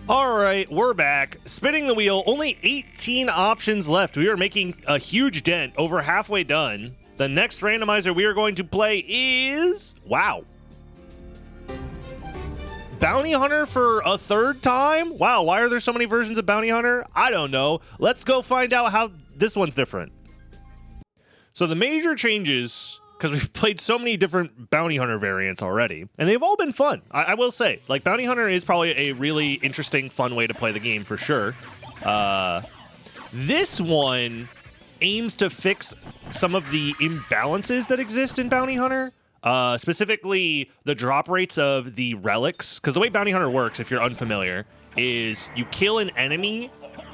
All right, we're back. Spinning the wheel, only 18 options left. We are making a huge dent, over halfway done. The next randomizer we are going to play is... Wow. Bounty Hunter for a third time? Wow, why are there so many versions of Bounty Hunter? I don't know. Let's go find out how this one's different. So the major changes... because we've played so many different Bounty Hunter variants already, and they've all been fun. I will say, like, Bounty Hunter is probably a really interesting, fun way to play the game for sure. This one aims to fix some of the imbalances that exist in Bounty Hunter, specifically the drop rates of the relics, because the way Bounty Hunter works, if you're unfamiliar, is you kill an enemy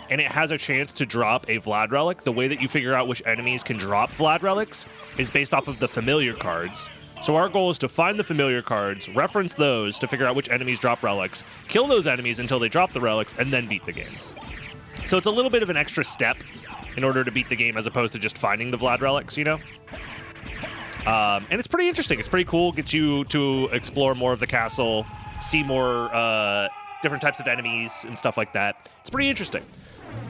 and it has a chance to drop a Vlad relic. The way that you figure out which enemies can drop Vlad relics is based off of the familiar cards. So our goal is to find the familiar cards, reference those to figure out which enemies drop relics, kill those enemies until they drop the relics, and then beat the game. So it's a little bit of an extra step in order to beat the game as opposed to just finding the Vlad relics, you know? And it's pretty interesting. It's pretty cool. Gets you to explore more of the castle, see more different types of enemies and stuff like that. It's pretty interesting.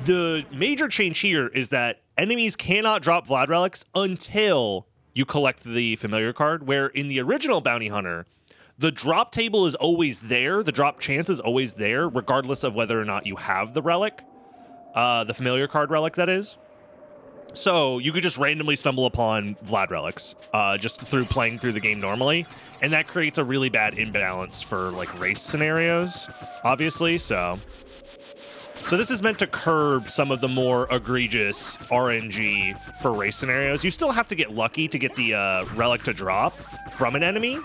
The major change here is that enemies cannot drop Vlad relics until you collect the familiar card, where in the original Bounty Hunter, the drop table is always there. The drop chance is always there, regardless of whether or not you have the relic, the familiar card relic, that is. So you could just randomly stumble upon Vlad relics just through playing through the game normally, and that creates a really bad imbalance for like race scenarios, obviously. So this is meant to curb some of the more egregious RNG for race scenarios. You still have to get lucky to get the relic to drop from an enemy,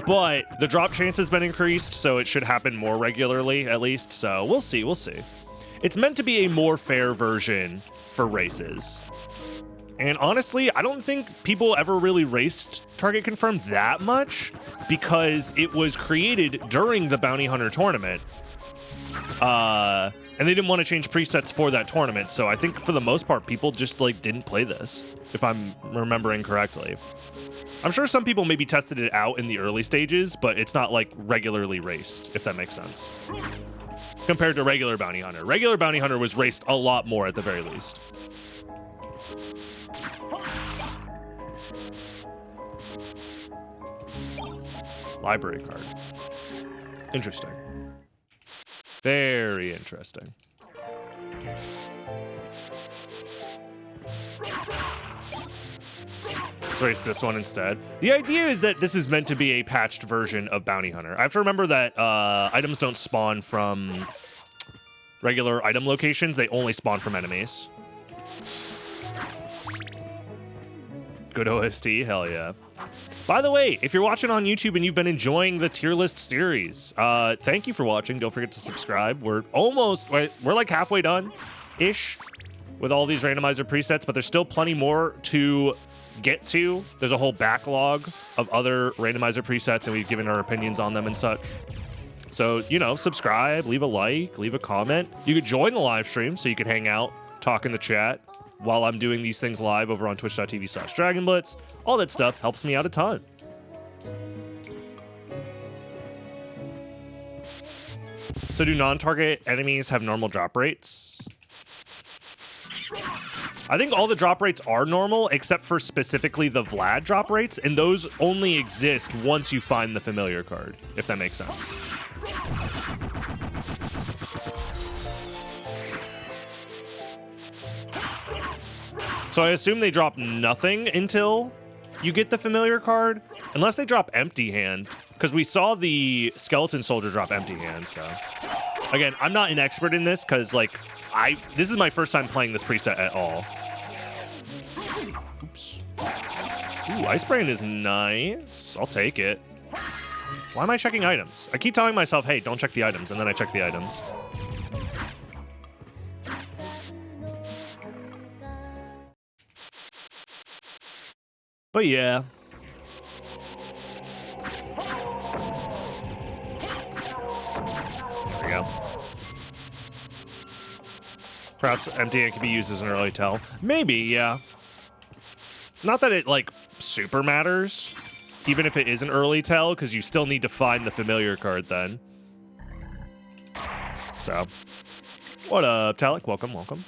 but the drop chance has been increased, so it should happen more regularly, at least. So we'll see, we'll see. It's meant to be a more fair version for races. And honestly, I don't think people ever really raced Target Confirmed that much, because it was created during the Bounty Hunter tournament. And they didn't want to change presets for that tournament, so I think for the most part, people just like didn't play this, if I'm remembering correctly. I'm sure some people maybe tested it out in the early stages, but it's not like regularly raced, if that makes sense. Compared to regular Bounty Hunter. Regular Bounty Hunter was raced a lot more at the very least. Library card. Interesting. Very interesting. Let's race this one instead. The idea is that this is meant to be a patched version of Bounty Hunter. I have to remember that items don't spawn from regular item locations. They only spawn from enemies. Good OST, hell yeah. By the way, if you're watching on YouTube and you've been enjoying the tier list series, thank you for watching. Don't forget to subscribe. We're like halfway done-ish with all these randomizer presets, but there's still plenty more to get to. There's a whole backlog of other randomizer presets, and we've given our opinions on them and such. So, you know, subscribe, leave a like, leave a comment. You could join the live stream so you can hang out, talk in the chat while I'm doing these things live over on twitch.tv/DragonBlitz. All that stuff helps me out a ton. So do non-target enemies have normal drop rates? I think all the drop rates are normal, except for specifically the Vlad drop rates, and those only exist once you find the familiar card, if that makes sense. So I assume they drop nothing until you get the familiar card, unless they drop empty hand, because we saw the skeleton soldier drop empty hand. So again, I'm not an expert in this, because like this is my first time playing this preset at all. Oops. Ooh, Ice Brain is nice. I'll take it. Why am I checking items? I keep telling myself, hey, don't check the items, and then I check the items. But yeah. There we go. Perhaps empty hand can be used as an early tell. Maybe, yeah. Not that it, like, super matters, even if it is an early tell, because you still need to find the familiar card then. So, what up, Talik? Welcome, welcome.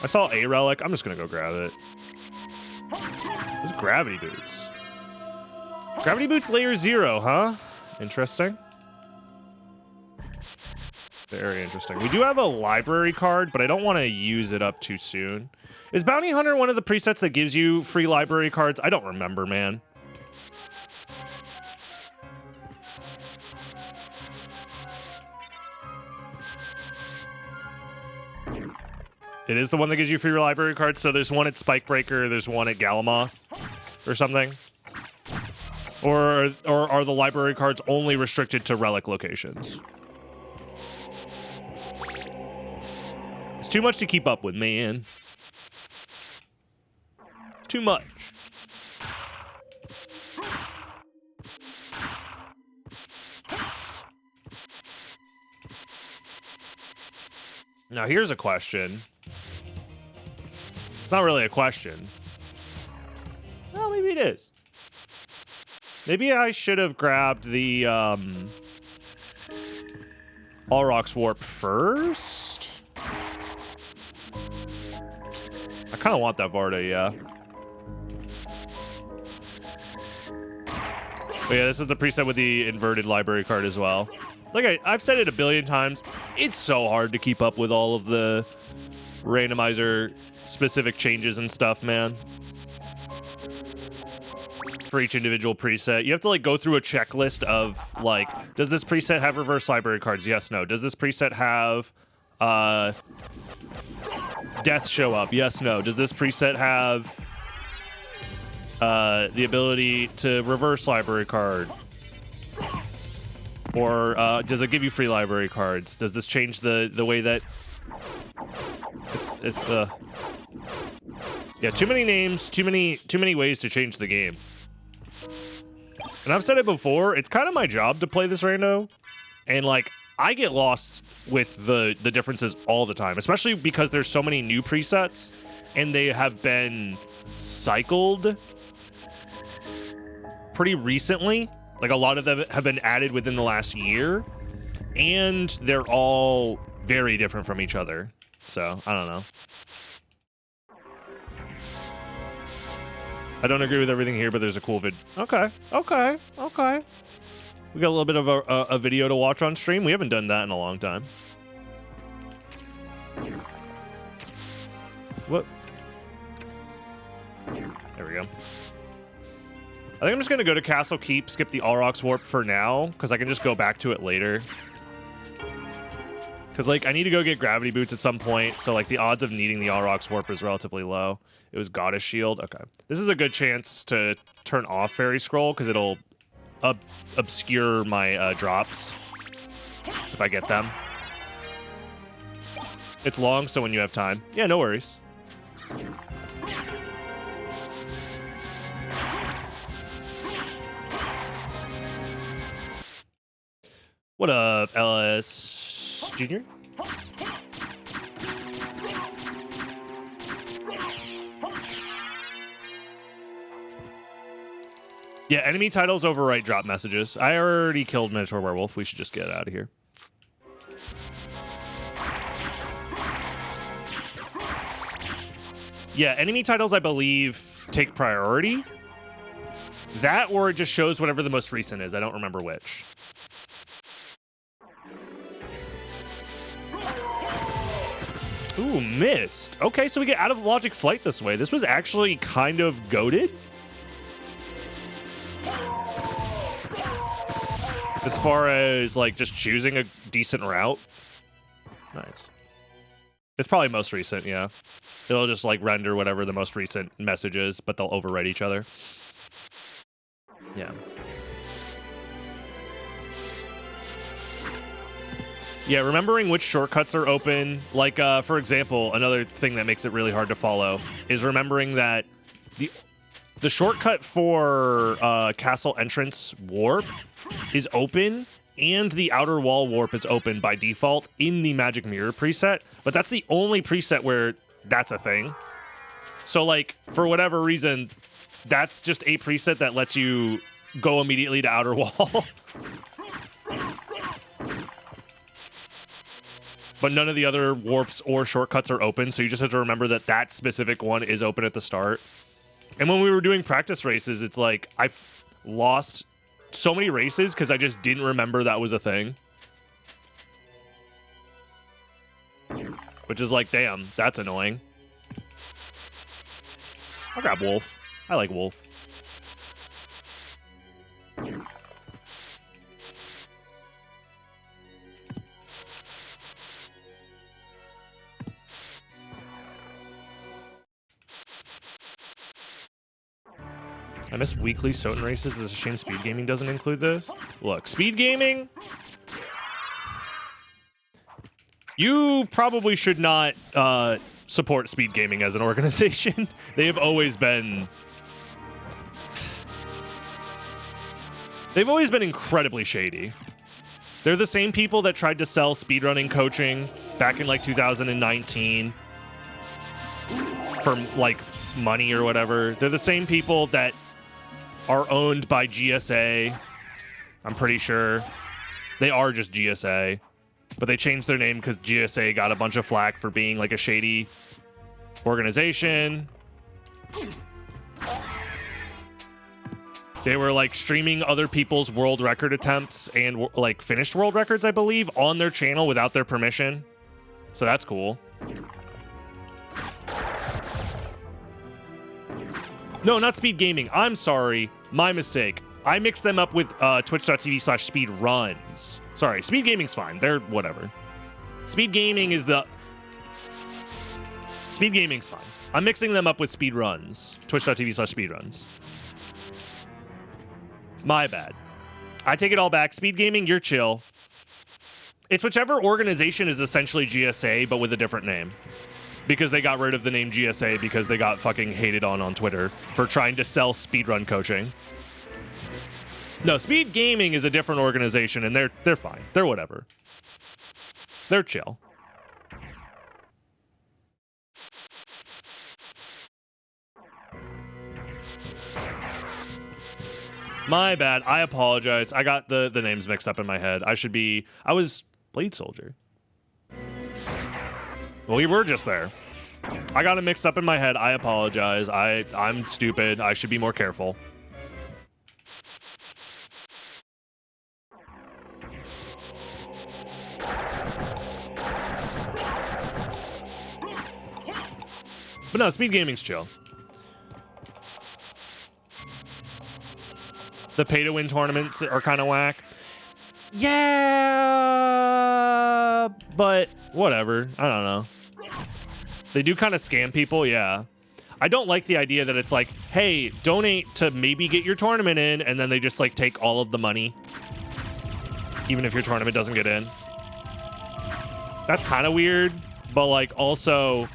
I saw a relic. I'm just gonna go grab it. Those gravity boots. Gravity boots layer 0, huh? Interesting. Very interesting. We do have a library card, but I don't want to use it up too soon. Is Bounty Hunter one of the presets that gives you free library cards? I don't remember, man. It is the one that gives you free library cards. So there's one at Spikebreaker, there's one at Galamoth, or something. Or are the library cards only restricted to relic locations? It's too much to keep up with, man. Too much. Now here's a question. It's not really a question. Well, maybe it is. Maybe I should have grabbed the Allrock's Warp first. I kind of want that Varda, yeah. But yeah, this is the preset with the inverted library card as well. Like I've said it a billion times, it's so hard to keep up with all of the randomizer specific changes and stuff, man. For each individual preset, you have to like go through a checklist of like, does this preset have reverse library cards? Yes, no. Does this preset have death show up? Yes, no. Does this preset have the ability to reverse library card? Or does it give you free library cards? Does this change the way that it's yeah, too many names, too many ways to change the game. And I've said it before, it's kind of my job to play this rando, and like I get lost with the differences all the time, especially because there's so many new presets and they have been cycled pretty recently. Like a lot of them have been added within the last year, and they're all very different from each other. So, I don't know. I don't agree with everything here, but there's a cool vid. Okay. We got a little bit of a video to watch on stream. We haven't done that in a long time. What? There we go. I think I'm just going to go to Castle Keep, skip the Allrock's Warp for now, because I can just go back to it later. Because, like, I need to go get Gravity Boots at some point, so, like, the odds of needing the Allrock's Warp is relatively low. It was Goddess Shield. Okay. This is a good chance to turn off Fairy Scroll, because it'll obscure my drops if I get them. It's long, so when you have time. Yeah, no worries. What up, LS Jr.? Yeah, enemy titles overwrite drop messages. I already killed Minotaur Werewolf. We should just get out of here. Yeah, enemy titles, I believe, take priority. That or it just shows whatever the most recent is. I don't remember which. Ooh, missed. Okay, so we get out of logic flight this way. This was actually kind of goated. As far as, like, just choosing a decent route. Nice. It's probably most recent, yeah. It'll just, like, render whatever the most recent message is, but they'll overwrite each other. Yeah. Yeah, remembering which shortcuts are open, like, for example, another thing that makes it really hard to follow is remembering that the shortcut for castle entrance warp is open, and the outer wall warp is open by default in the Magic Mirror preset, but that's the only preset where that's a thing. So, like, for whatever reason, that's just a preset that lets you go immediately to outer wall. but none of the other warps or shortcuts are open, so you just have to remember that that specific one is open at the start. And when we were doing practice races, it's like I've lost so many races because I just didn't remember that was a thing. Which is like, damn, that's annoying. I'll grab Wolf. I like Wolf. I miss weekly SotN races. It's a shame Speed Gaming doesn't include this. Look, Speed Gaming, you probably should not support Speed Gaming as an organization. They have always been... They've always been incredibly shady. They're the same people that tried to sell speedrunning coaching back in like 2019 for like money or whatever. They're the same people that are owned by GSA. I'm pretty sure they are just GSA, but they changed their name because GSA got a bunch of flack for being like a shady organization. They were like streaming other people's world record attempts and like finished world records, I believe, on their channel without their permission. So that's cool. No, not Speed Gaming. I'm sorry. My mistake. I mixed them up with twitch.tv/speedruns. Sorry, Speed Gaming's fine. They're whatever. Speed Gaming is the... Speed Gaming's fine. I'm mixing them up with Speedruns. Twitch.tv/speedruns. My bad. I take it all back. Speed Gaming, you're chill. It's whichever organization is essentially GSA, but with a different name. Because they got rid of the name GSA because they got fucking hated on Twitter for trying to sell speedrun coaching. No, Speed Gaming is a different organization, and they're fine. They're whatever. They're chill. My bad. I apologize. I got the names mixed up in my head. I was Blade Soldier. Well, we were just there. I got it mixed up in my head. I apologize. I'm stupid. I should be more careful. But no, Speed Gaming's chill. The pay-to-win tournaments are kind of whack. Yeah, but whatever. I don't know. They do kind of scam people, yeah. I don't like the idea that it's like, hey, donate to maybe get your tournament in, and then they just like take all of the money, even if your tournament doesn't get in. That's kind of weird, but like also,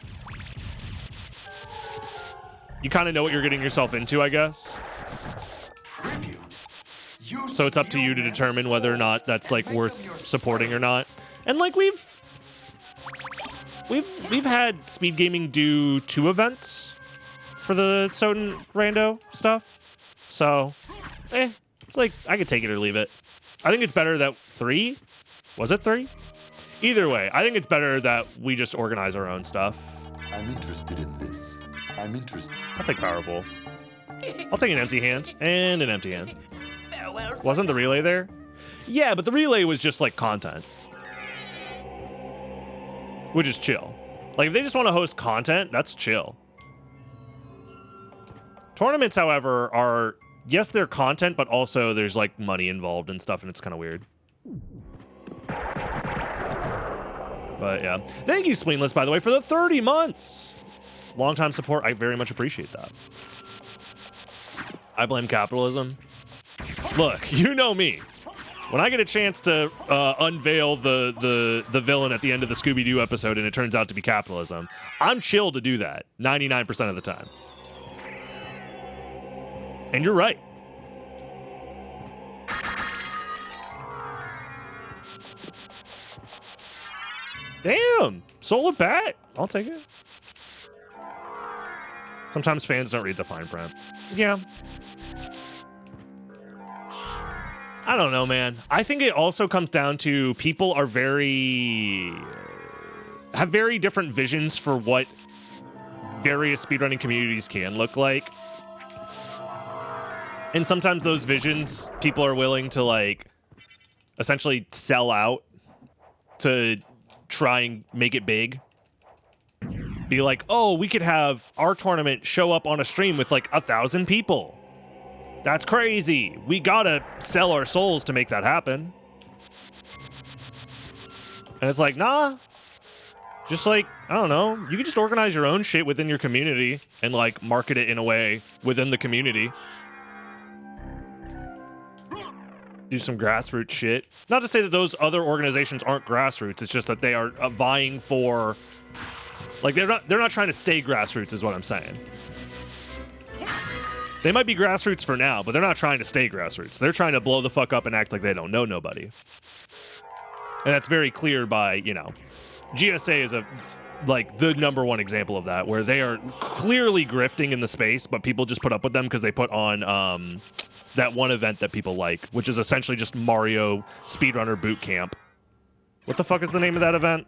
you kind of know what you're getting yourself into, I guess. So it's up to you to determine whether or not that's like worth supporting or not. And like we've had Speed Gaming do 2 events for the SotN rando stuff. So, it's like I could take it or leave it. I think it's better that 3? Was it 3? Either way, I think it's better that we just organize our own stuff. I'm interested in this. I'm interested. I'll take Powerful. I'll take an empty hand and an empty hand. Wasn't the relay there? Yeah, but the relay was just like content. Which is chill. Like if they just want to host content, that's chill. Tournaments, however, are, yes, they're content, but also there's like money involved and stuff, and it's kind of weird. But yeah. Thank you, Spleenless, by the way, for the 30 months. Long-time support. I very much appreciate that. I blame capitalism. Look, you know me. When I get a chance to unveil the villain at the end of the Scooby-Doo episode and it turns out to be capitalism, I'm chill to do that 99% of the time. And you're right. Damn, Solar Bat. I'll take it. Sometimes fans don't read the fine print. Yeah. I don't know, man. I think it also comes down to people are very have very different visions for what various speedrunning communities can look like. And sometimes those visions, people are willing to, like, essentially sell out to try and make it big. Be like, oh, we could have our tournament show up on a stream with, like, 1,000 people. That's crazy. We gotta sell our souls to make that happen. And it's like, nah. Just like, I don't know. You can just organize your own shit within your community and, like, market it in a way within the community. Do some grassroots shit. Not to say that those other organizations aren't grassroots. It's just that they are vying for, like, they're not trying to stay grassroots is what I'm saying. They might be grassroots for now, but they're not trying to stay grassroots. They're trying to blow the fuck up and act like they don't know nobody. And that's very clear by, you know, GSA is like the #1 example of that, where they are clearly grifting in the space, but people just put up with them because they put on that one event that people like, which is essentially just Mario Speedrunner Boot Camp. What the fuck is the name of that event?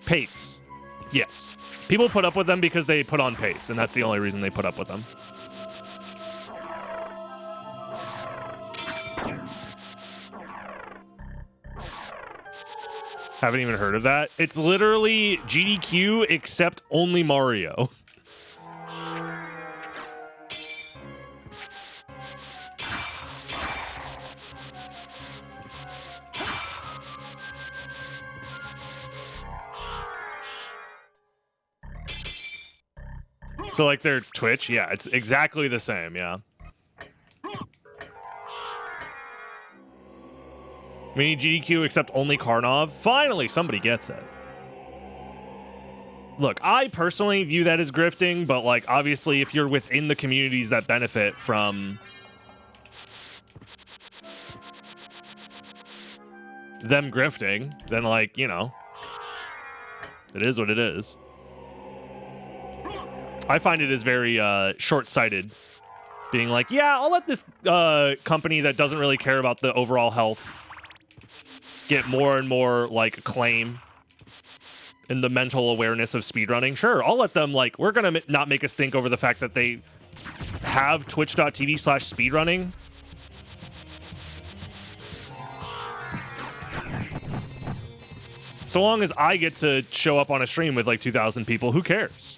Pace. Yes. People put up with them because they put on pace, and that's the only reason they put up with them. Haven't even heard of that. It's literally GDQ except only Mario. So like their Twitch, yeah, it's exactly the same, yeah. We need GDQ except only Karnov. Finally, somebody gets it. Look, I personally view that as grifting, but like obviously if you're within the communities that benefit from them grifting, then like, you know, it is what it is. I find it as very short-sighted, being like, yeah, I'll let this company that doesn't really care about the overall health get more and more like acclaim in the mental awareness of speedrunning. Sure, I'll let them, like, we're gonna not make a stink over the fact that they have twitch.tv/speedrunning. So long as I get to show up on a stream with like 2,000 people, who cares?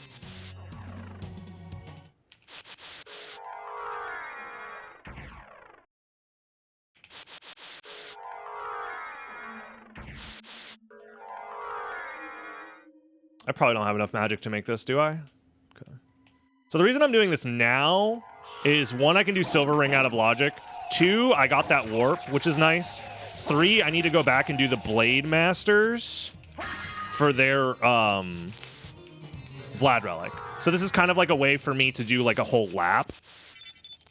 I probably don't have enough magic to make this, do I? Okay. So the reason I'm doing this now is, 1, I can do Silver Ring out of logic. 2, I got that warp, which is nice. 3, I need to go back and do the Blade Masters for their Vlad Relic. So this is kind of like a way for me to do like a whole lap.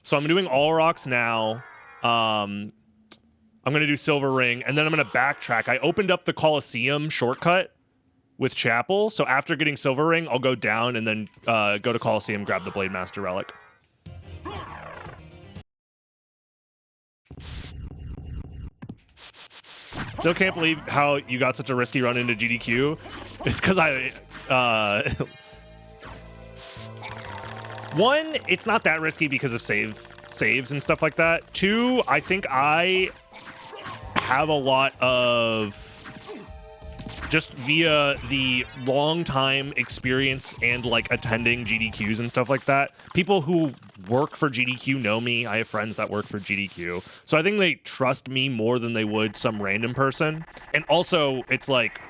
So I'm doing all rocks now. I'm going to do Silver Ring, and then I'm going to backtrack. I opened up the Coliseum shortcut with Chapel, so after getting Silver Ring, I'll go down and then go to Coliseum, grab the Blade Master Relic. Still can't believe how you got such a risky run into GDQ. It's because I... 1, it's not that risky because of saves and stuff like that. 2, I think I have a lot of... just via the long time experience and like attending GDQs and stuff like that. People who work for GDQ know me. I have friends that work for GDQ. So I think they trust me more than they would some random person. And also it's like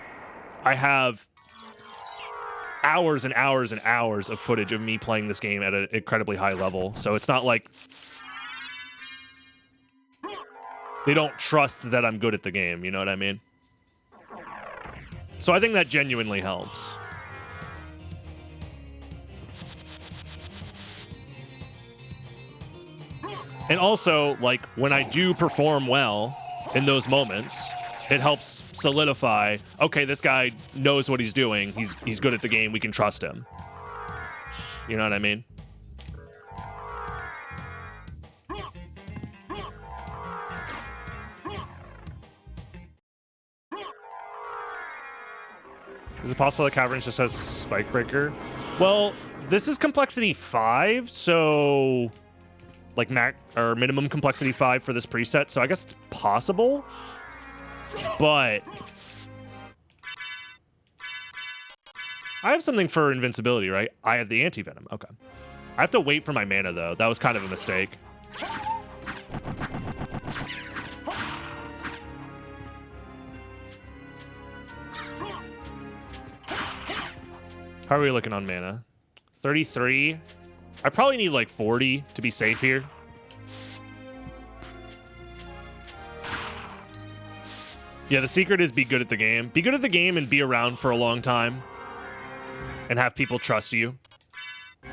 I have hours and hours and hours of footage of me playing this game at an incredibly high level. So it's not like they don't trust that I'm good at the game. You know what I mean? So I think that genuinely helps. And also, like, when I do perform well in those moments, it helps solidify, okay, this guy knows what he's doing. He's good at the game. We can trust him. You know what I mean? Is it possible that Caverns just has Spike Breaker? Well, this is complexity 5, so like minimum complexity 5 for this preset, so I guess it's possible. But I have something for invincibility, right? I have the anti-venom. Okay. I have to wait for my mana, though. That was kind of a mistake. How are we looking on mana? 33. I probably need like 40 to be safe here. Yeah, the secret is be good at the game. Be good at the game and be around for a long time. And have people trust you. I'm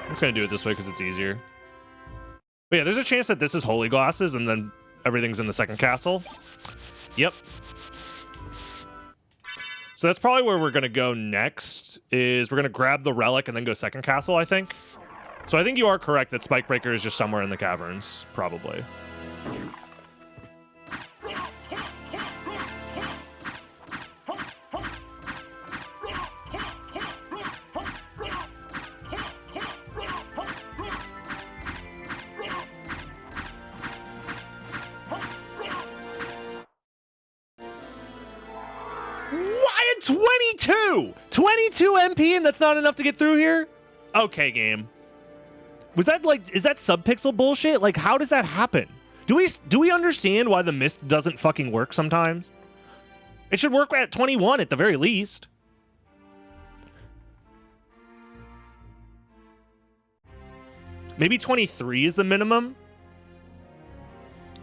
just going to do it this way because it's easier. But yeah, there's a chance that this is Holy Glasses and then everything's in the second castle. Yep. So that's probably where we're going to go next, is we're going to grab the relic and then go second castle, I think. So I think you are correct that Spike Breaker is just somewhere in the caverns, probably. Why at 22? 22 MP and that's not enough to get through here? Okay, game. Was that like, is that subpixel bullshit? Like, how does that happen? Do we understand why the mist doesn't fucking work sometimes? It should work at 21 at the very least. Maybe 23 is the minimum.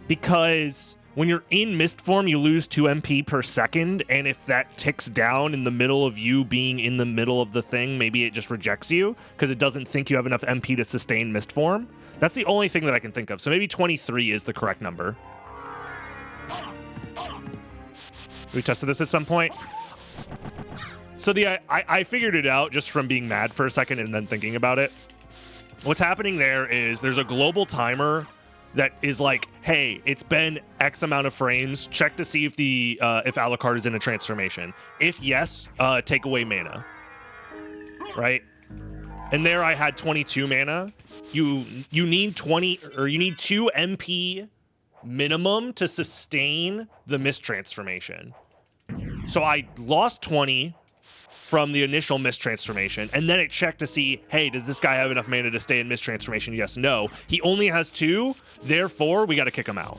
Because when you're in mist form, you lose 2 MP per second, and if that ticks down in the middle of you being in the middle of the thing, maybe it just rejects you because it doesn't think you have enough MP to sustain mist form. That's the only thing that I can think of. So maybe 23 is the correct number. We tested this at some point. So I figured it out just from being mad for a second and then thinking about it. What's happening there is there's a global timer that is like, hey, it's been X amount of frames. Check to see if the if Alucard is in a transformation. If yes, take away mana. Right? And there I had 22 mana. You need 20 or you need 2 MP minimum to sustain the mist transformation. So I lost 20 from the initial mist transformation, and then it checked to see, hey, does this guy have enough mana to stay in mist transformation? Yes, no. He only has 2, therefore we got to kick him out.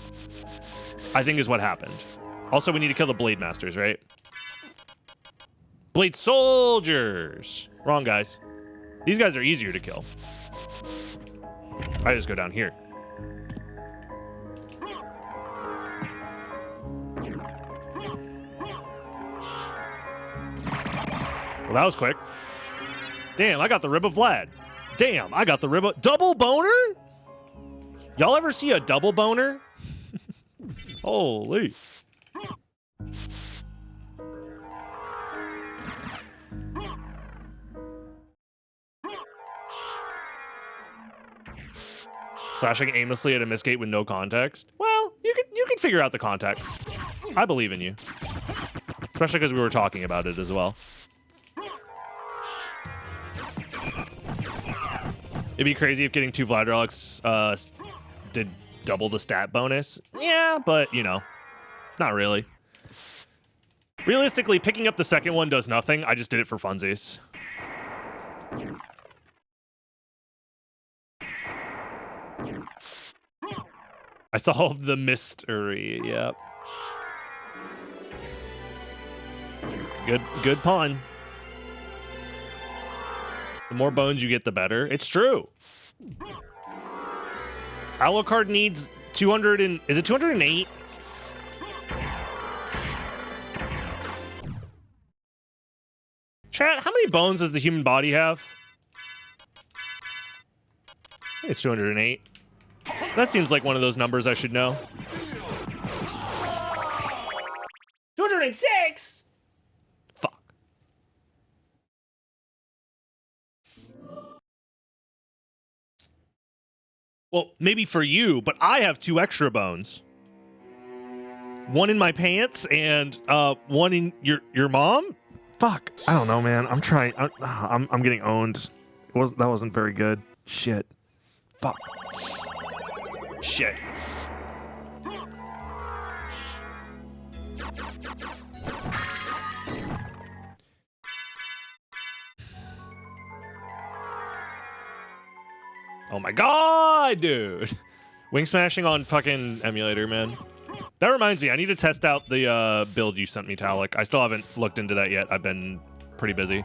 I think is what happened. Also, we need to kill the Blade Masters, right? Blade Soldiers! Wrong, guys. These guys are easier to kill. I just go down here. Well, that was quick. Damn, I got the rib of Vlad. Damn, I got the rib of... Double boner? Y'all ever see a double boner? Holy. Slashing aimlessly at a misgate with no context? Well, you can figure out the context. I believe in you. Especially because we were talking about it as well. It'd be crazy if getting 2 Vlad relics did double the stat bonus. Yeah, but, you know, not really. Realistically, picking up the second one does nothing. I just did it for funsies. I solved the mystery, yep. Good pun. The more bones you get, the better. It's true. Alucard needs 200 and... Is it 208? Chat, how many bones does the human body have? I think it's 208. That seems like one of those numbers I should know. 206? Well, maybe for you, but I have 2 extra bones. One in my pants and one in your mom. Fuck, I don't know, man. I'm trying. I'm getting owned. That wasn't very good. Shit. Fuck. Shit. Oh my god, dude. Wing smashing on fucking emulator, man. That reminds me, I need to test out the build you sent me, Talik. I still haven't looked into that yet. I've been pretty busy.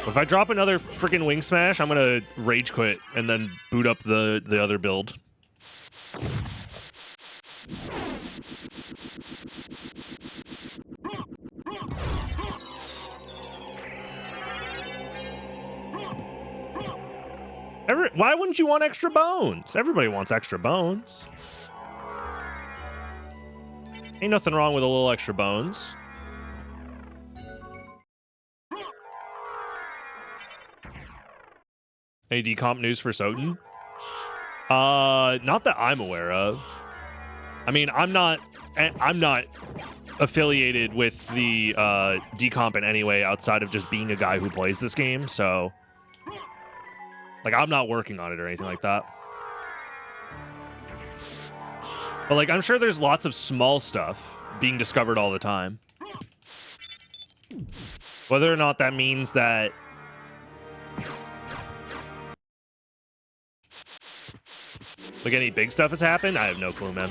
If I drop another freaking wing smash, I'm gonna rage quit and then boot up the other build. Why wouldn't you want extra bones? Everybody wants extra bones. Ain't nothing wrong with a little extra bones. Any decomp news for SotN? Not that I'm aware of. I mean, I'm not affiliated with the decomp in any way outside of just being a guy who plays this game, so like I'm not working on it or anything like that. But like I'm sure there's lots of small stuff being discovered all the time. Whether or not that means that like any big stuff has happened, I have no clue, man.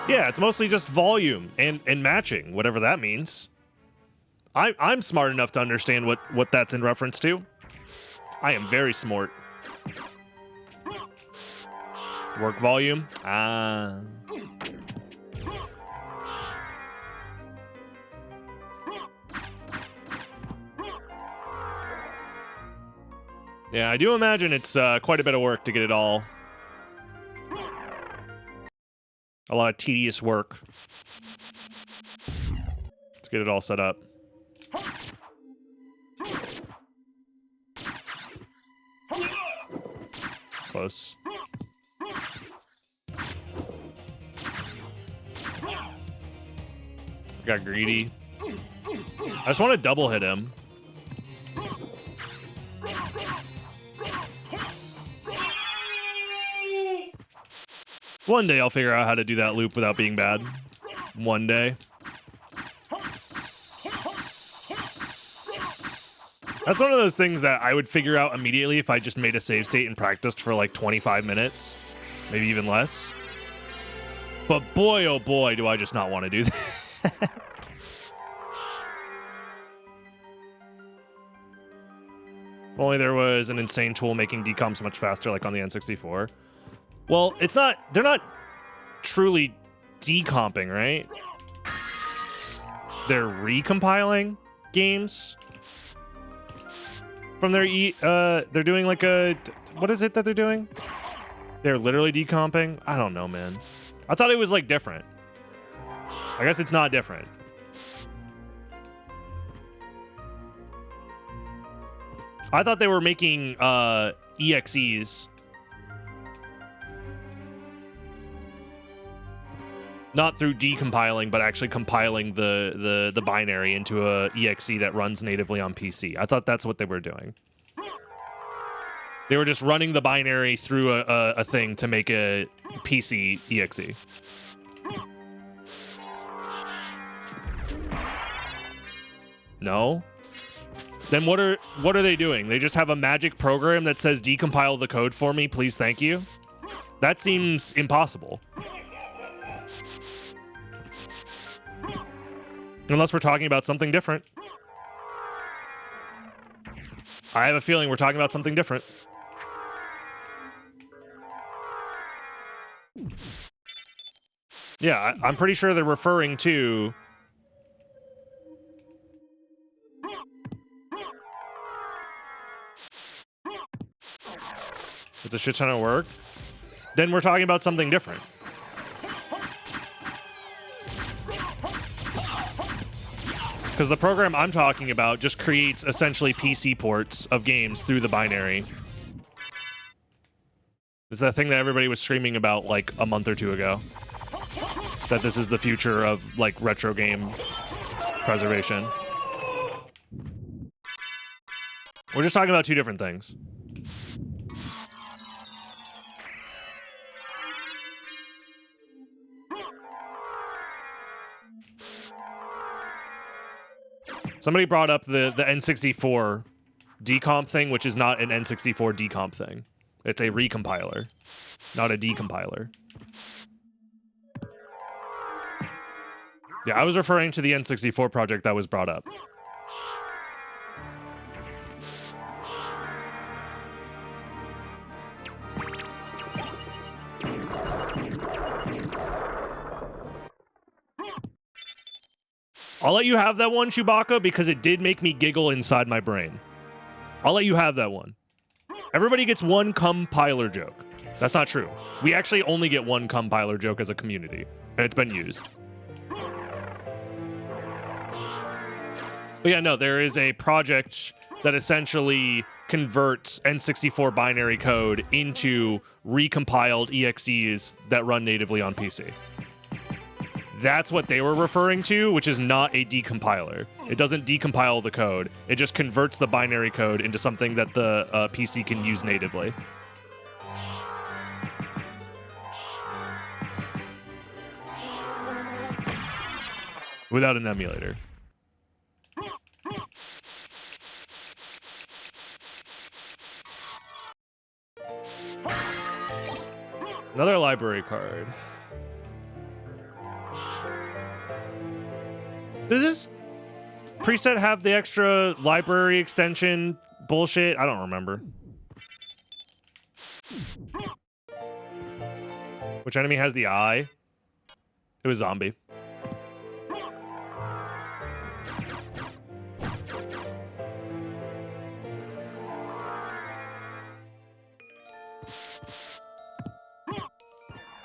Yeah, it's mostly just volume and matching, whatever that means. I'm smart enough to understand what that's in reference to. I am very smart. Work volume? Ah. Yeah, I do imagine it's quite a bit of work to get it all. A lot of tedious work. Let's get it all set up. Close. Got greedy. I just want to double hit him. One day I'll figure out how to do that loop without being bad. One day. That's one of those things that I would figure out immediately if I just made a save state and practiced for like 25 minutes. Maybe even less. But boy, oh boy, do I just not want to do that. If only there was an insane tool making decomps much faster like on the N64. Well, it's not, they're not truly decomping, right? They're recompiling games from their they're doing like a, what is it that they're doing? They're literally decomping? I don't know, man. I thought it was like different. I guess it's not different. I thought they were making EXEs. Not through decompiling, but actually compiling the binary into a EXE that runs natively on PC. I thought that's what they were doing. They were just running the binary through a thing to make a PC EXE. No? Then what are they doing? They just have a magic program that says decompile the code for me, please, thank you? That seems impossible. Unless we're talking about something different. I have a feeling we're talking about something different. Yeah, I'm pretty sure they're referring to... It's a shit ton of work. Then we're talking about something different. Because the program I'm talking about just creates essentially PC ports of games through the binary. It's that thing that everybody was screaming about like a month or two ago. That this is the future of like retro game preservation. We're just talking about two different things. Somebody brought up the N64 decomp thing, which is not an N64 decomp thing. It's a recompiler, not a decompiler. Yeah, I was referring to the N64 project that was brought up. I'll let you have that one, Chewbacca, because it did make me giggle inside my brain. I'll let you have that one. Everybody gets one compiler joke. That's not true. We actually only get one compiler joke as a community, and it's been used. But yeah, no, there is a project that essentially converts N64 binary code into recompiled EXEs that run natively on PC. That's what they were referring to, which is not a decompiler. It doesn't decompile the code. It just converts the binary code into something that the PC can use natively. Without an emulator. Another library card. Does this preset have the extra library extension bullshit? I don't remember. Which enemy has the eye? It was zombie.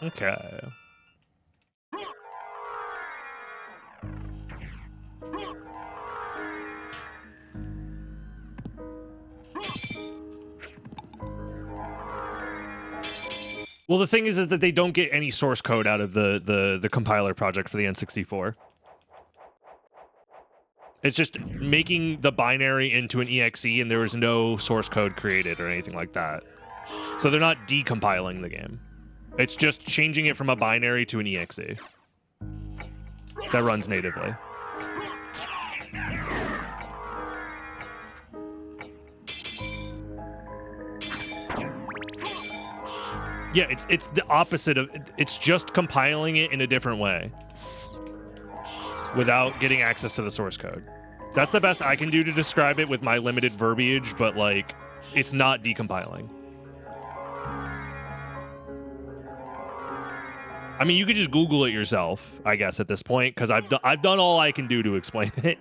Okay. Well, the thing is that they don't get any source code out of the compiler project for the N64. It's just making the binary into an EXE, and there is no source code created or anything like that. So they're not decompiling the game. It's just changing it from a binary to an EXE that runs natively. Yeah, it's the opposite of... It's just compiling it in a different way without getting access to the source code. That's the best I can do to describe it with my limited verbiage, but, like, it's not decompiling. I mean, you could just Google it yourself, I guess, at this point, because I've done all I can do to explain it.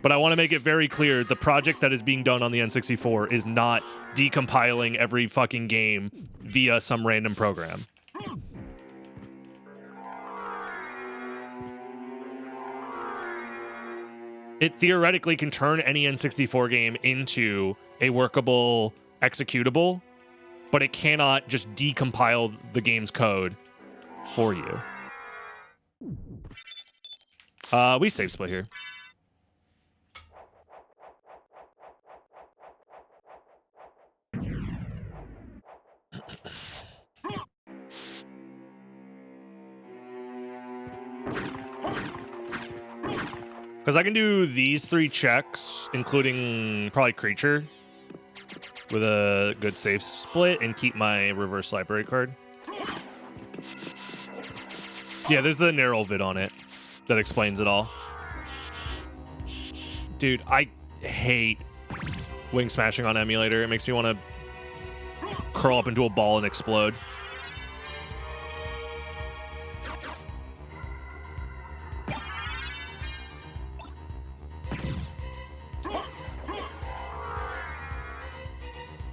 But I want to make it very clear, the project that is being done on the N64 is not decompiling every fucking game via some random program. It theoretically can turn any N64 game into a workable executable, but it cannot just decompile the game's code for you. We save split here. Because I can do these 3 checks, including probably creature, with a good save split, and keep my reverse library card. Yeah, there's the narrow vid on it that explains it all. Dude, I hate wing smashing on emulator. It makes me want to curl up into a ball and explode.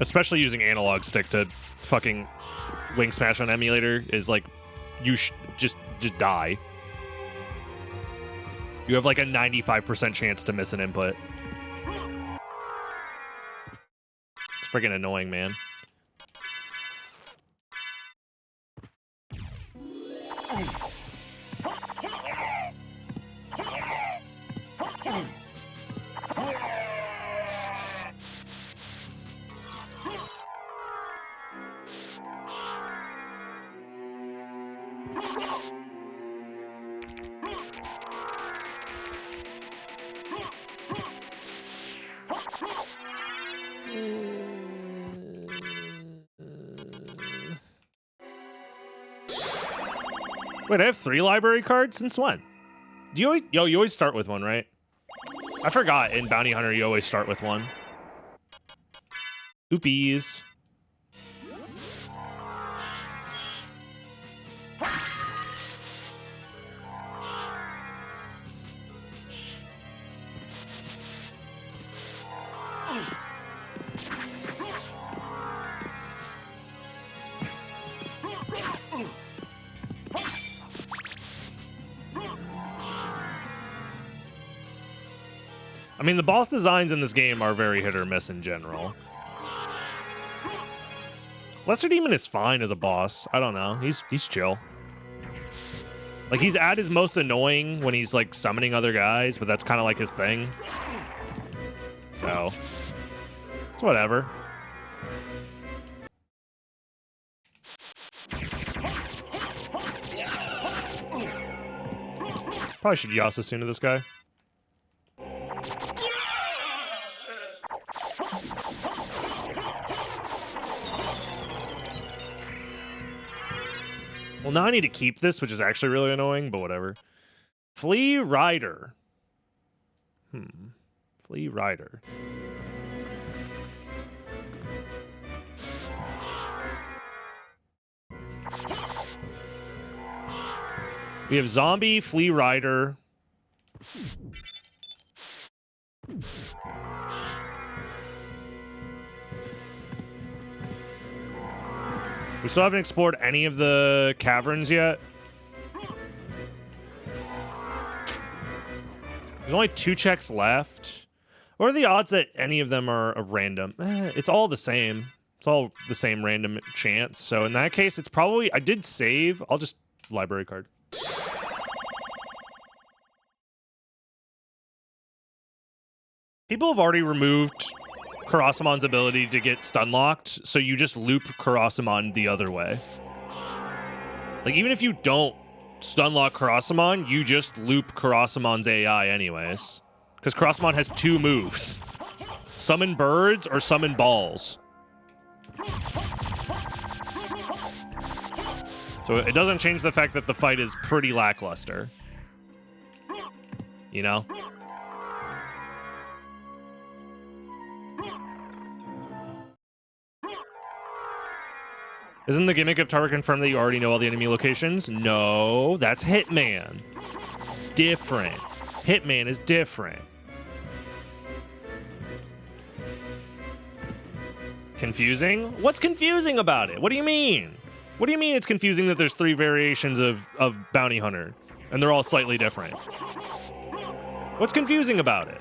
Especially using analog stick to fucking wing smash on emulator is like, you just die. You have like a 95% chance to miss an input. It's freaking annoying, man. Wait, I have 3 library cards? Since when? Do you always, you always start with one, right? I forgot in Bounty Hunter you always start with one. Oopies. I mean, the boss designs in this game are very hit or miss in general. Lesser Demon is fine as a boss. I don't know. He's chill. Like, he's at his most annoying when he's, like, summoning other guys, but that's kind of like his thing. So, it's whatever. Probably should Yasasuna this guy. Well, now I need to keep this, which is actually really annoying, but whatever. Flea Rider. Flea Rider. We have Zombie, Flea Rider. We still haven't explored any of the caverns yet. There's only 2 checks left. What are the odds that any of them are a random? It's all the same. It's all the same random chance. So in that case, it's probably... I did save. I'll just... Library card. People have already removed Karasamon's ability to get stun locked, so you just loop Karasamon the other way. Like, even if you don't stun lock Karasamon, you just loop Karasamon's AI anyways. Because Karasamon has 2 moves. Summon birds or summon balls. So it doesn't change the fact that the fight is pretty lackluster. You know? Isn't the gimmick of Target confirmed that you already know all the enemy locations? No, that's Hitman. Different. Hitman is different. Confusing? What's confusing about it? What do you mean? What do you mean it's confusing that there's 3 variations of Bounty Hunter and they're all slightly different? What's confusing about it?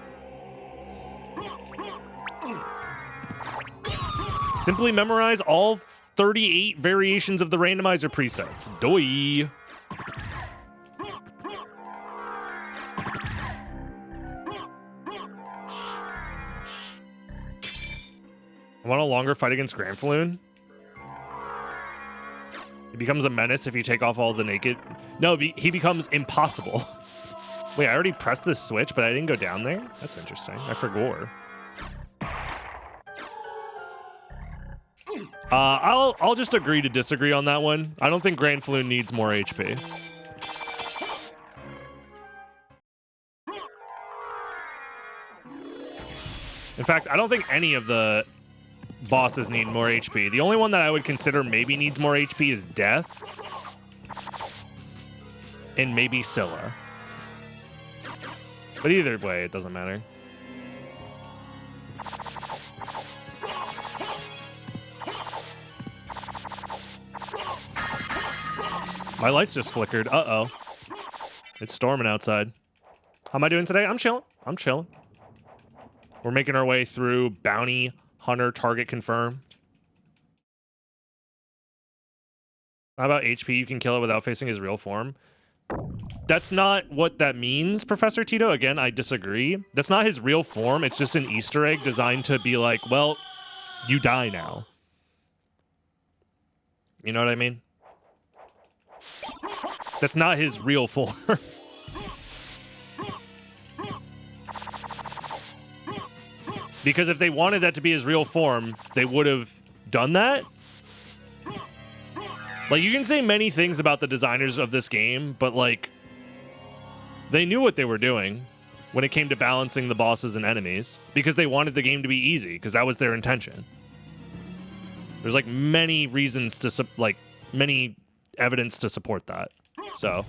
Simply memorize all 38 variations of the randomizer presets. Doi. I want a longer fight against Granfaloon. He becomes a menace if you take off all the naked... No, he becomes impossible. Wait, I already pressed this switch, but I didn't go down there? That's interesting. I forgot. I'll just agree to disagree on that one. I don't think Granfaloon needs more HP. In fact, I don't think any of the bosses need more HP. The only one that I would consider maybe needs more HP is Death. And maybe Scylla. But either way, it doesn't matter. My lights just flickered. Uh-oh. It's storming outside. How am I doing today? I'm chilling. I'm chilling. We're making our way through Bounty Hunter Target Confirm. How about HP? You can kill it without facing his real form. That's not what that means, Professor Tito. Again, I disagree. That's not his real form. It's just an Easter egg designed to be like, well, you die now. You know what I mean? That's not his real form. Because if they wanted that to be his real form, they would have done that. Like, you can say many things about the designers of this game, but, like, they knew what they were doing when it came to balancing the bosses and enemies, because they wanted the game to be easy, because that was their intention. There's, like, many reasons to, many evidence to support that. So...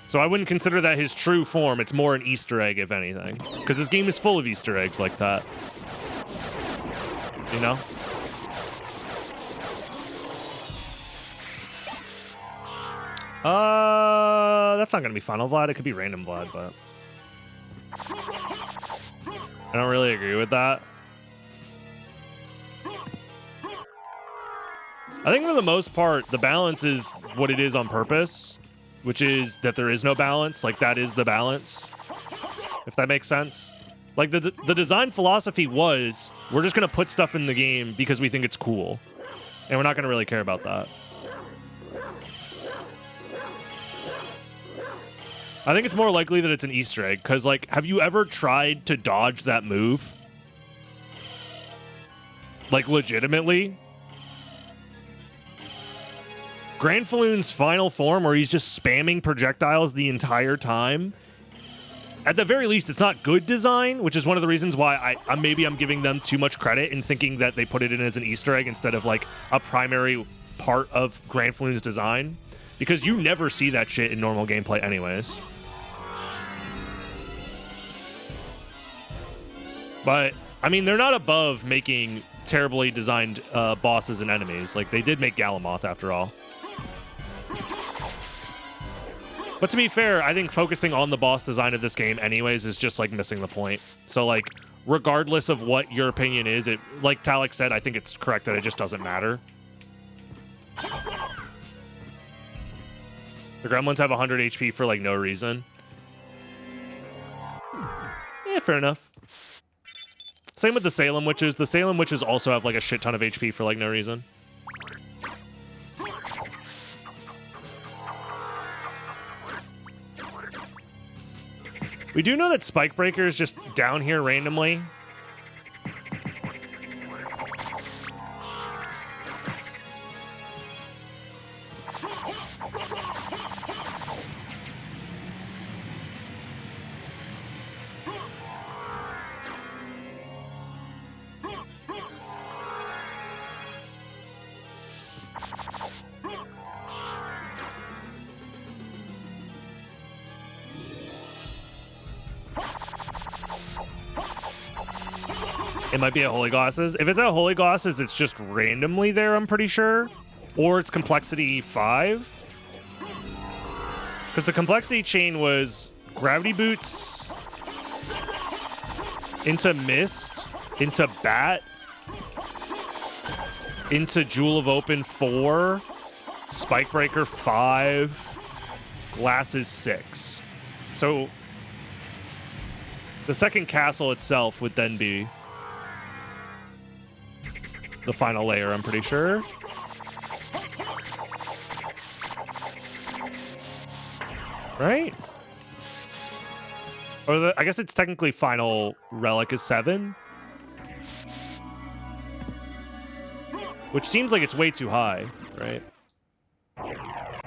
So I wouldn't consider that his true form. It's more an Easter egg, if anything. Because this game is full of Easter eggs like that. You know? That's not going to be Final Vlad. It could be Random Vlad, but... I don't really agree with that. I think for the most part, the balance is what it is on purpose. Which is that there is no balance. Like, that is the balance. If that makes sense. Like, the design philosophy was, we're just going to put stuff in the game because we think it's cool. And we're not going to really care about that. I think it's more likely that it's an Easter egg. Because, like, have you ever tried to dodge that move? Like, legitimately? Granfaloon's final form, where he's just spamming projectiles the entire time. At the very least, it's not good design, which is one of the reasons why I'm giving them too much credit in thinking that they put it in as an Easter egg instead of like a primary part of Granfaloon's design. Because you never see that shit in normal gameplay anyways. But, I mean, they're not above making terribly designed bosses and enemies. Like, they did make Galamoth after all. But to be fair, I think focusing on the boss design of this game anyways is just, like, missing the point. So, like, regardless of what your opinion is, it, like Talek said, I think it's correct that it just doesn't matter. The gremlins have 100 HP for, like, no reason. Yeah, fair enough. Same with the Salem Witches. The Salem Witches also have, like, a shit ton of HP for, like, no reason. We do know that Spike Breaker is just down here randomly. It might be at Holy Glasses. If it's at Holy Glasses, it's just randomly there, I'm pretty sure. Or it's complexity 5. Because the complexity chain was Gravity Boots into Mist, into Bat, into Jewel of Open 4, Spike Breaker 5, Glasses 6. So the second castle itself would then be the final layer, I'm pretty sure. Right? Or I guess it's technically final relic is 7. Which seems like it's way too high, right?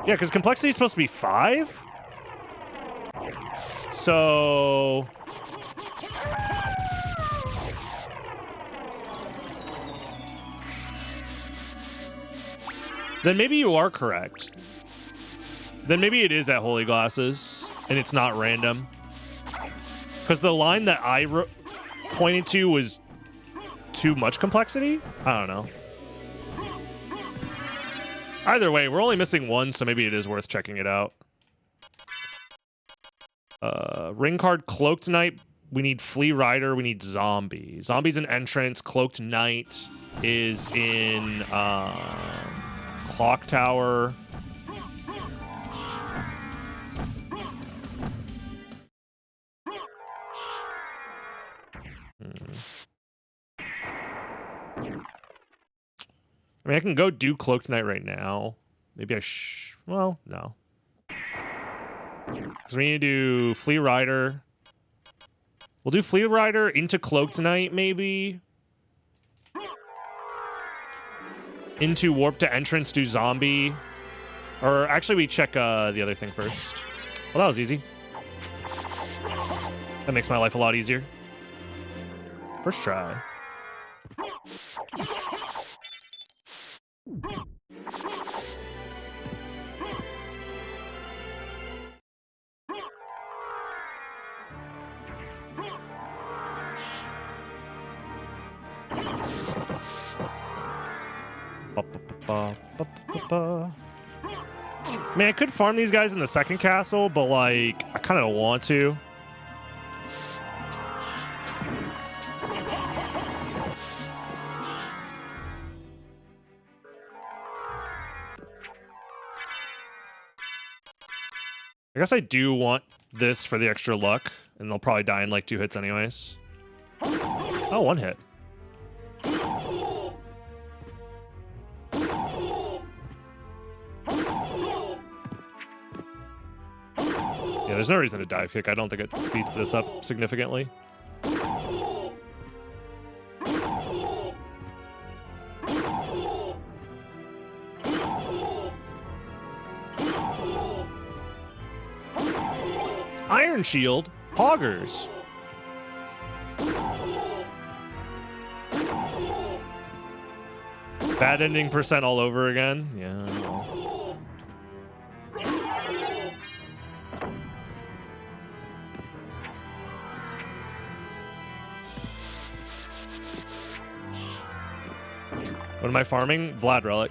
Yeah, because complexity is supposed to be 5. So... then maybe you are correct. Then maybe it is at Holy Glasses, and it's not random. Because the line that I pointed to was too much complexity? I don't know. Either way, we're only missing 1, so maybe it is worth checking it out. Ring card, Cloaked Knight. We need Flea Rider. We need Zombie. Zombie's an entrance. Cloaked Knight is in Clock Tower. I mean, I can go do Cloaked Knight right now. Maybe I well, no. Because we need to do Flea Rider. We'll do Flea Rider into Cloaked Knight, maybe. Into Warp to Entrance, do Zombie. Or actually, we check the other thing first. Well, that was easy. That makes my life a lot easier. First try. I mean, I could farm these guys in the second castle, but, like, I kind of don't want to. I guess I do want this for the extra luck, and they'll probably die in, like, 2 hits anyways. Oh, 1 hit. Yeah, there's no reason to dive kick. I don't think it speeds this up significantly. Iron Shield, Poggers. Bad ending percent all over again. Yeah, I know. What am I farming? Vlad Relic.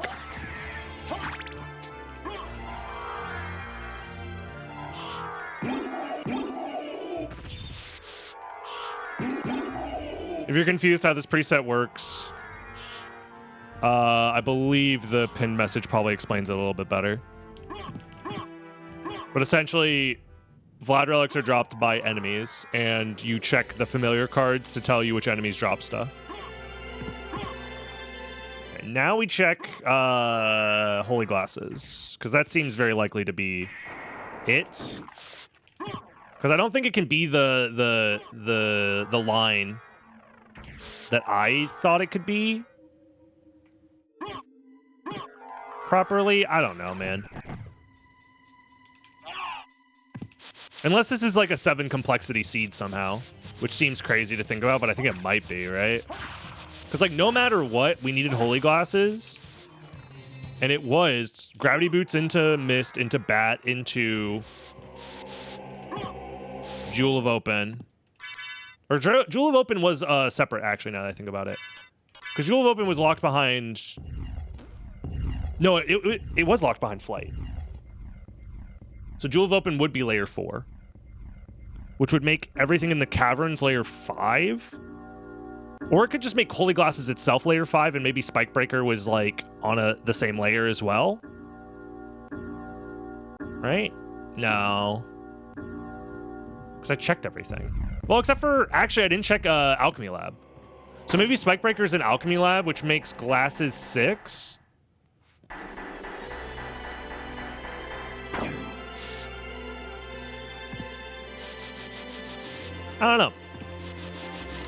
If you're confused how this preset works, I believe the pinned message probably explains it a little bit better. But essentially, Vlad Relics are dropped by enemies, and you check the familiar cards to tell you which enemies drop stuff. Now we check Holy Glasses, because that seems very likely to be it. Because I don't think it can be the line that I thought it could be properly. I don't know, man. Unless this is like a 7 complexity seed somehow, which seems crazy to think about, but I think it might be, right? Because, like, no matter what, we needed Holy Glasses. And it was Gravity Boots into Mist, into Bat, into Jewel of Open. Or Jewel of Open was separate, actually, now that I think about it. Because Jewel of Open was locked behind... No, it was locked behind Flight. So Jewel of Open would be layer 4. Which would make everything in the caverns layer 5. Or it could just make Holy Glasses itself layer 5, and maybe Spike Breaker was, like, on the same layer as well. Right? No. Because I checked everything. Well, except for... Actually, I didn't check Alchemy Lab. So maybe Spike Breaker's in Alchemy Lab, which makes Glasses 6? I don't know.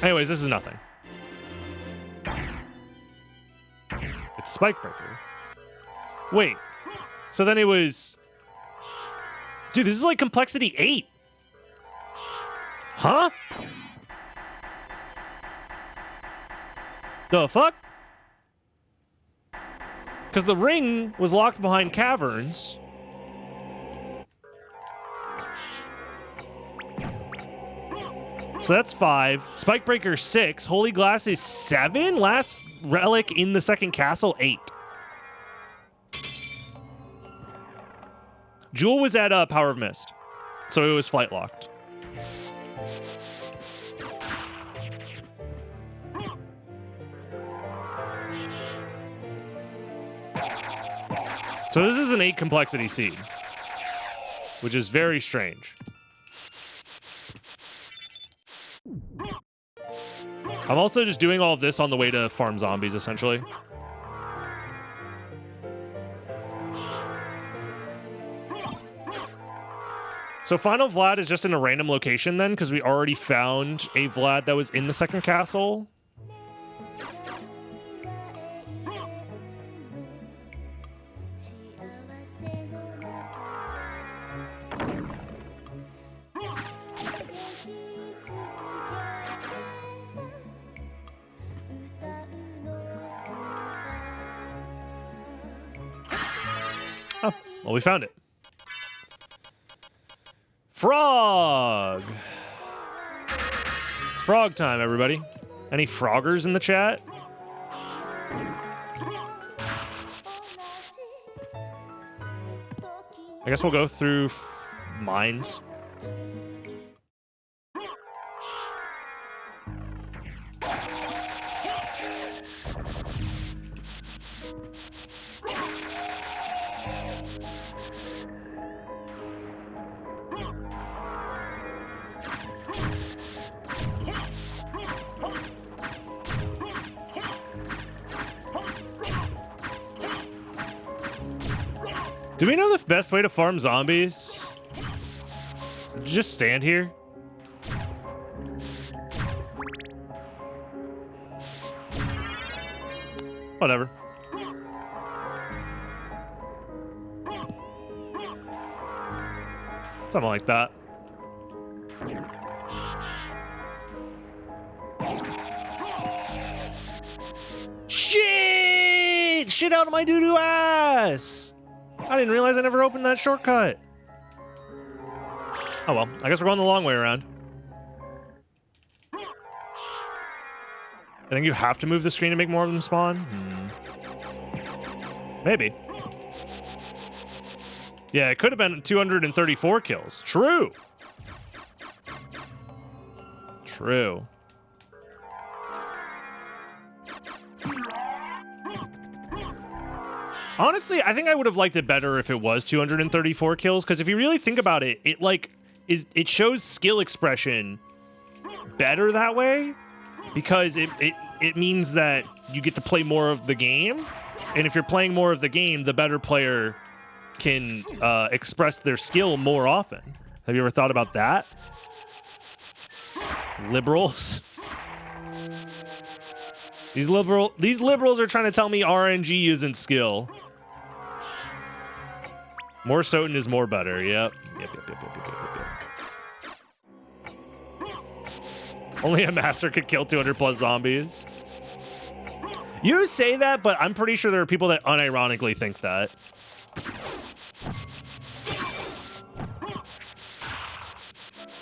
Anyways, this is nothing. It's Spike Breaker. Wait. So then it was... Dude, this is like complexity 8. Huh? The fuck? Because the ring was locked behind caverns. So that's 5. Spikebreaker 6. Holy Glass is 7. Last relic in the second castle, 8. Jewel was at Power of Mist, so it was flight locked. So this is an 8 complexity seed, which is very strange. I'm also just doing all of this on the way to farm zombies, essentially. So Final Vlad is just in a random location then, because we already found a Vlad that was in the second castle. Oh, well, we found it. Frog! It's frog time, everybody. Any froggers in the chat? I guess we'll go through mines. Do we know the best way to farm zombies? Is it just stand here? Whatever. Something like that. Shit! Shit out of my doo-doo ass! I didn't realize I never opened that shortcut. Oh well, I guess we're going the long way around. I think you have to move the screen to make more of them spawn. Maybe. Yeah, it could have been 234 kills. True. True. Honestly, I think I would have liked it better if it was 234 kills, because if you really think about it, it shows skill expression better that way, because it means that you get to play more of the game, and if you're playing more of the game, the better player can express their skill more often. Have you ever thought about that? Liberals. These liberals are trying to tell me RNG isn't skill. More SotN is more better. Yep. Only a master could kill 200 plus zombies. You say that, but I'm pretty sure there are people that unironically think that.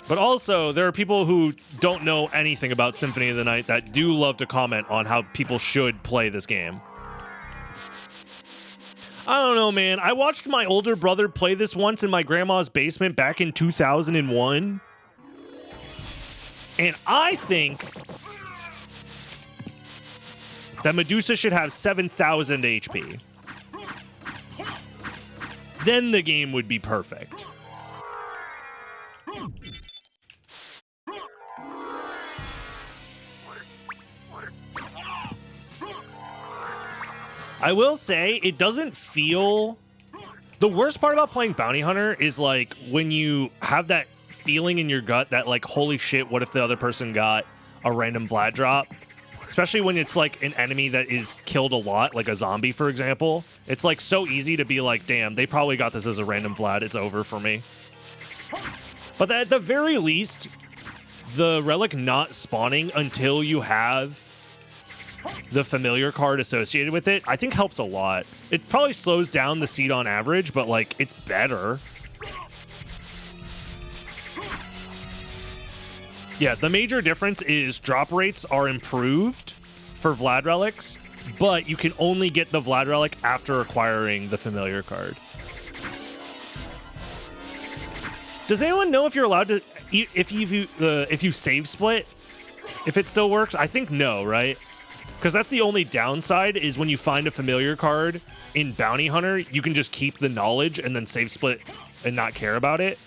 But also, there are people who don't know anything about Symphony of the Night that do love to comment on how people should play this game. I don't know, man. I watched my older brother play this once in my grandma's basement back in 2001. And I think that Medusa should have 7,000 HP. Then the game would be perfect. I will say, it doesn't feel... The worst part about playing Bounty Hunter is, like, when you have that feeling in your gut that, like, holy shit, what if the other person got a random Vlad drop? Especially when it's like an enemy that is killed a lot, like a zombie, for example. It's like so easy to be like, damn, they probably got this as a random Vlad. It's over for me. But at the very least, the relic not spawning until you have the familiar card associated with it, I think helps a lot. It probably slows down the seed on average, but like it's better. Yeah, the major difference is drop rates are improved for Vlad relics, but you can only get the Vlad relic after acquiring the familiar card. Does anyone know if you're allowed to, if you save split, if it still works? I think no, right? Because that's the only downside is when you find a familiar card in Bounty Hunter, you can just keep the knowledge and then save split and not care about it.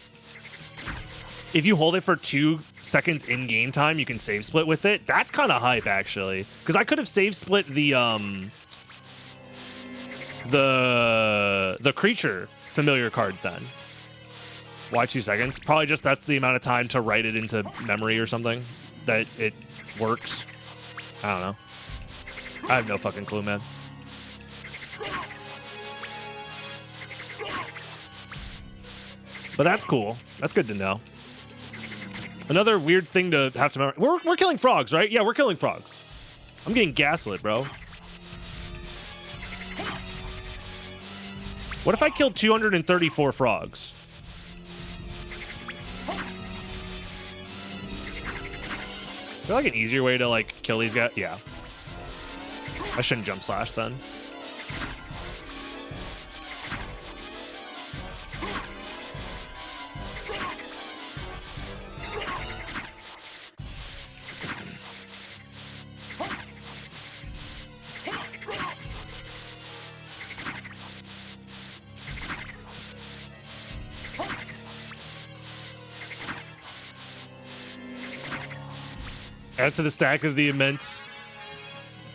If you hold it for 2 seconds in game time, you can save split with it. That's kind of hype, actually, because I could have save split the creature familiar card then. Why 2 seconds? Probably just that's the amount of time to write it into memory or something that it works. I don't know. I have no fucking clue, man. But that's cool. That's good to know. Another weird thing to have to remember. We're killing frogs, right? Yeah, we're killing frogs. I'm getting gaslit, bro. What if I killed 234 frogs? Is there like an easier way to like kill these guys? Yeah. I shouldn't jump slash then. Add to the stack of the immense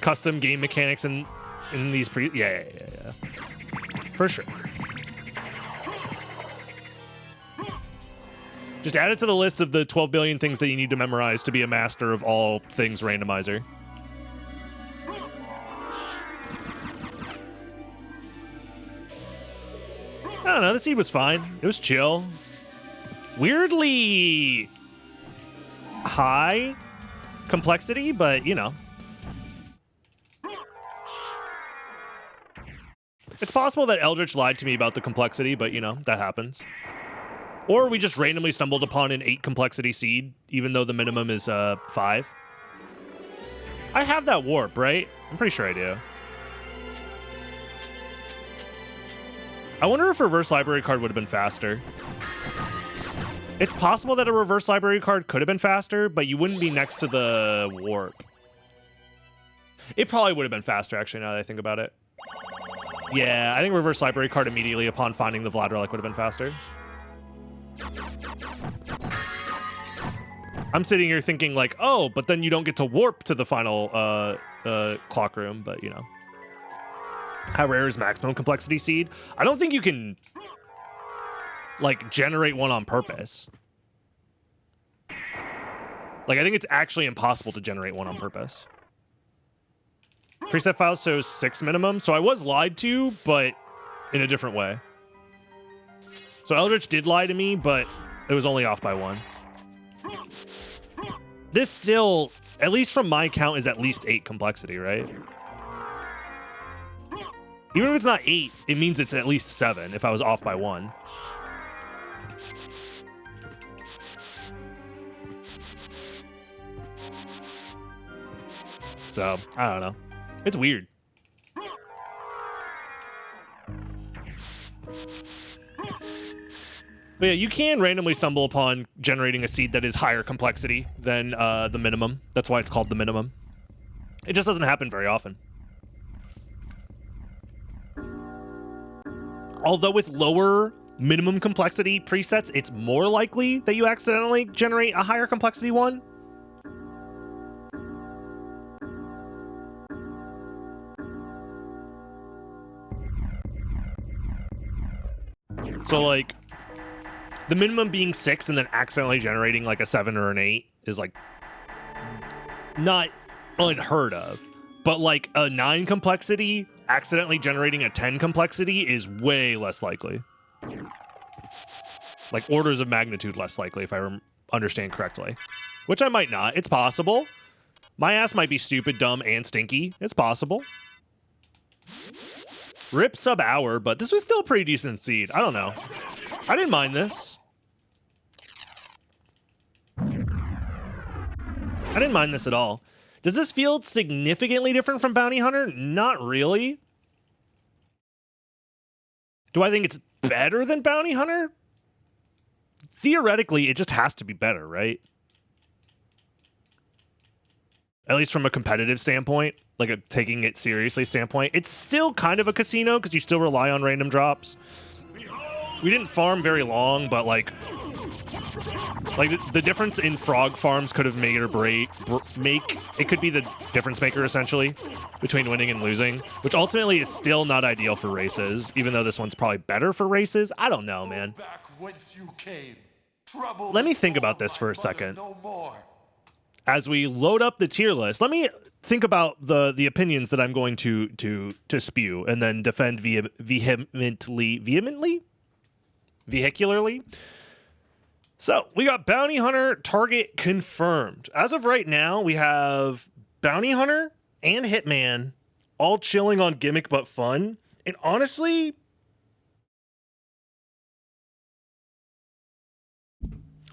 custom game mechanics in these yeah. For sure. Just add it to the list of the 12 billion things that you need to memorize to be a master of all things randomizer. I don't know, the seed was fine. It was chill. Weirdly high complexity, but you know. It's possible that Eldritch lied to me about the complexity, but you know, that happens. Or we just randomly stumbled upon an 8 complexity seed, even though the minimum is 5. I have that warp, right? I'm pretty sure I do. I wonder if reverse library card would have been faster. It's possible that a reverse library card could have been faster, but you wouldn't be next to the warp. It probably would have been faster, actually, now that I think about it. Yeah, I think reverse library card immediately upon finding the Vlad relic would have been faster. I'm sitting here thinking like, oh, but then you don't get to warp to the final clock room, but you know. How rare is maximum complexity seed? I don't think you can like generate one on purpose. Like, I think it's actually impossible to generate one on purpose. Preset file shows 6 minimum, so I was lied to, but in a different way. So Eldritch did lie to me, but it was only off by 1. This still, at least from my count, is at least 8 complexity, right? Even if it's not 8, it means it's at least 7 if I was off by 1. So, I don't know. It's weird. But yeah, you can randomly stumble upon generating a seed that is higher complexity than the minimum. That's why it's called the minimum. It just doesn't happen very often. Although with lower minimum complexity presets, it's more likely that you accidentally generate a higher complexity one. So like the minimum being 6 and then accidentally generating like a 7 or an 8 is like not unheard of. But like a 9 complexity accidentally generating a 10 complexity is way less likely. Like orders of magnitude less likely, if I understand correctly. Which I might not. It's possible. My ass might be stupid, dumb, and stinky. It's possible. Rip sub-hour, but this was still a pretty decent seed. I don't know. I didn't mind this. I didn't mind this at all. Does this feel significantly different from Bounty Hunter? Not really. Do I think it's better than Bounty Hunter? Theoretically, it just has to be better, right? At least from a competitive standpoint, like a taking it seriously standpoint. It's still kind of a casino because you still rely on random drops. We didn't farm very long, but like the difference in frog farms could have made or break. It could be the difference maker essentially between winning and losing, which ultimately is still not ideal for races. Even though this one's probably better for races, I don't know, man. Let me think about this for a second. As we load up the tier list, let me think about the opinions that I'm going to spew and then defend vehicularly. So we got Bounty Hunter target confirmed. As of right now, we have Bounty Hunter and Hitman all chilling on gimmick but fun. And honestly,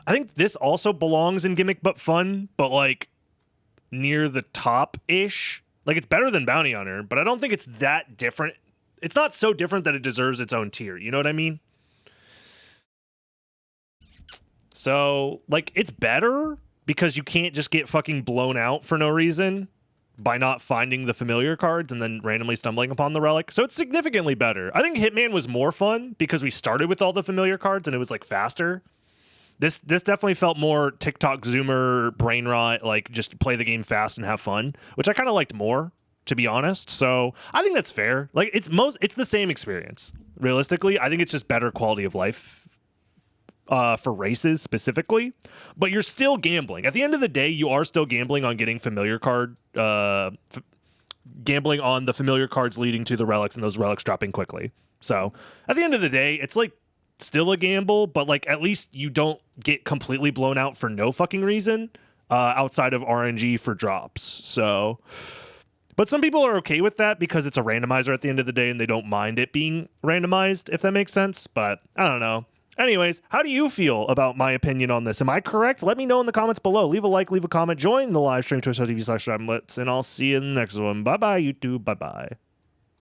I think this also belongs in gimmick but fun, but like near the top-ish. Like it's better than Bounty Hunter, but I don't think it's that different. It's not so different that it deserves its own tier. You know what I mean? So, like, it's better because you can't just get fucking blown out for no reason by not finding the familiar cards and then randomly stumbling upon the relic. So it's significantly better. I think Hitman was more fun because we started with all the familiar cards and it was, like, faster. This definitely felt more TikTok Zoomer, brain rot, like, just play the game fast and have fun, which I kind of liked more, to be honest. So I think that's fair. Like, it's the same experience. Realistically, I think it's just better quality of life. For races specifically, but you're still gambling. At the end of the day, you are still gambling on getting familiar card, gambling on the familiar cards leading to the relics and those relics dropping quickly. So at the end of the day, it's like still a gamble, but like at least you don't get completely blown out for no fucking reason outside of RNG for drops. So, but some people are okay with that because it's a randomizer at the end of the day and they don't mind it being randomized, if that makes sense. But I don't know. Anyways, how do you feel about my opinion on this? Am I correct? Let me know in the comments below. Leave a like, leave a comment, join the live stream, twitch.tv/Ramblets, and I'll see you in the next one. Bye-bye, YouTube. Bye-bye.